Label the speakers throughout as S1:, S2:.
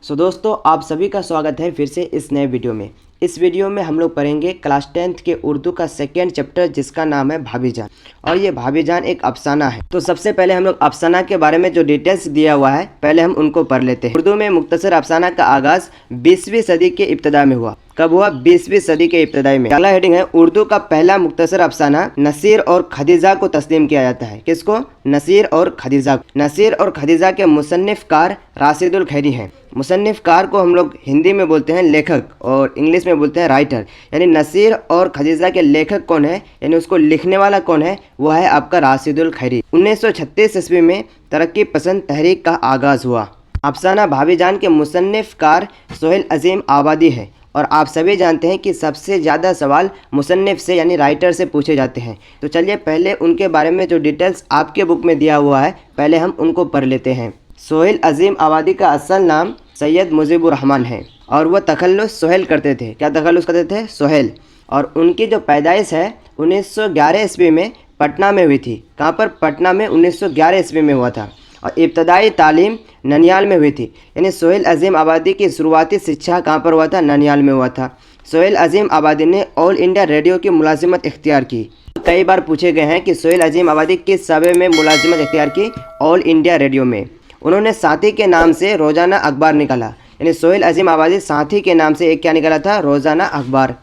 S1: दोस्तों आप सभी का स्वागत है फिर से इस नए वीडियो में। इस वीडियो में हम लोग पढ़ेंगे क्लास 10th के उर्दू का सेकेंड चैप्टर जिसका नाम है भाभी जान। और ये भाभी जान एक अफसाना है। तो सबसे पहले हम लोग अफसाना के बारे में जो डिटेल्स दिया हुआ है पहले हम उनको पढ़ लेते हैं। उर्दू में मुख्तसर अफसाना का आगाज 20वीं सदी के इब्तिदा में हुआ। कब हुआ? 20वीं सदी के इब्तिदाई में। अगला हेडिंग है उर्दू का पहला मुख्तसर अफसाना नसीर और खदीजा को तस्लीम किया जाता है। किसको? नसीर और खदीजा। नसीर और खदीजा के मुसन्निफकार राशिदुल खैरी हैं। मुसन्निफकार को हम लोग हिंदी में बोलते हैं लेखक और इंग्लिश में बोलते हैं राइटर। यानी नसीर और खदीजा के लेखक कौन है, यानी उसको लिखने वाला कौन है, वो है आपका राशिदुल खैरी। 1936 ईस्वी में तरक्की पसंद तहरीक का आगाज हुआ। अफसाना भाभी जान के मुसन्निफकार सोहेल अजीम आबादी है। और आप सभी जानते हैं कि सबसे ज़्यादा सवाल मुसन्निफ से यानी राइटर से पूछे जाते हैं। तो चलिए पहले उनके बारे में जो डिटेल्स आपके बुक में दिया हुआ है पहले हम उनको पढ़ लेते हैं। सोहेल अजीम आबादी का असल नाम सैयद मुजीबुर रहमान है और वह तखल्लुस सोहेल करते थे। क्या तखल्लुस करते थे? सोहेल। और उनकी जो पैदाइश है 1911 ईस्वी में पटना में हुई थी। कहाँ पर? पटना में 1911 ईस्वी में हुआ था। और इब्तदाई तालीम ननियाल में हुई थी। यानी सोहेल अजीम आबादी की शुरुआती शिक्षा कहाँ पर हुआ था? ननियाल में हुआ था। सोहेल अजीम आबादी ने ऑल इंडिया रेडियो की मुलाजिमत इख्तियार की। कई बार पूछे गए हैं कि सोहेल अजीम आबादी किस शबे में मुलाजिमत इख्तियार की? ऑल इंडिया रेडियो में। उन्होंने साथी के नाम से रोज़ाना अखबार निकाला। यानी सोहेल अजीम आबादी साथी के नाम से एक क्या निकाला था? रोज़ाना अखबार।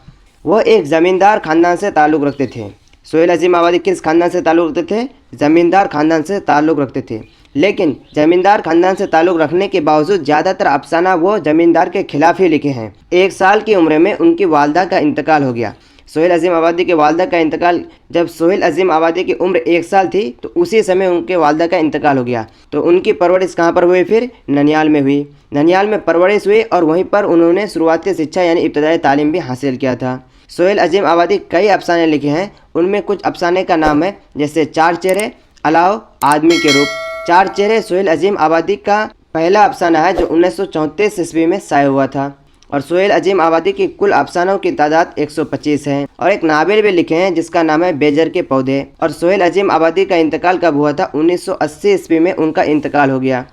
S1: वह एक ज़मींदार ख़ानदान से ताल्लुक़ रखते थे। सोहेल अजीम आबादी किस ख़ानदान से ताल्लुक़ रखते थे? ज़मींदार ख़ानदान से ताल्लुक़ रखते थे। लेकिन ज़मींदार ख़ानदान से ताल्लुक़ रखने के बावजूद ज़्यादातर अफसाना वो ज़मींदार के खिलाफ ही लिखे हैं। 1 साल की उम्र में उनकी वालदा का इंतकाल हो गया। सोहेल अजीम आबादी के वालदा का इंतकाल, जब सोहेल अजीम आबादी की उम्र 1 साल थी तो उसी समय उनके वालदा का इंतकाल हो गया। तो उनकी परवरिश कहाँ पर हुई? फिर ननियाल में हुई। ननियाल में परवरिश हुई और वहीं पर उन्होंने शुरुआती शिक्षा यानी इब्तदाई तालीम भी हासिल किया था। सोहेल अजीम आबादी कई अफसाने लिखे हैं। उनमें कुछ अफसाने का नाम है जैसे 4 चेहरे, अलाव, आदमी के रूप। 4 चेहरे सोहेल अजीम आबादी का पहला अफसाना है जो 1934 ईस्वी में शाया हुआ था। और सोहेल अजीम आबादी की कुल अफसानों की तादाद 125 है। और एक नावल भी लिखे हैं जिसका नाम है बेजर के पौधे। और सोहेल अजीम आबादी का इंतकाल कब हुआ था? 1980 ईस्वी में उनका इंतकाल हो गया।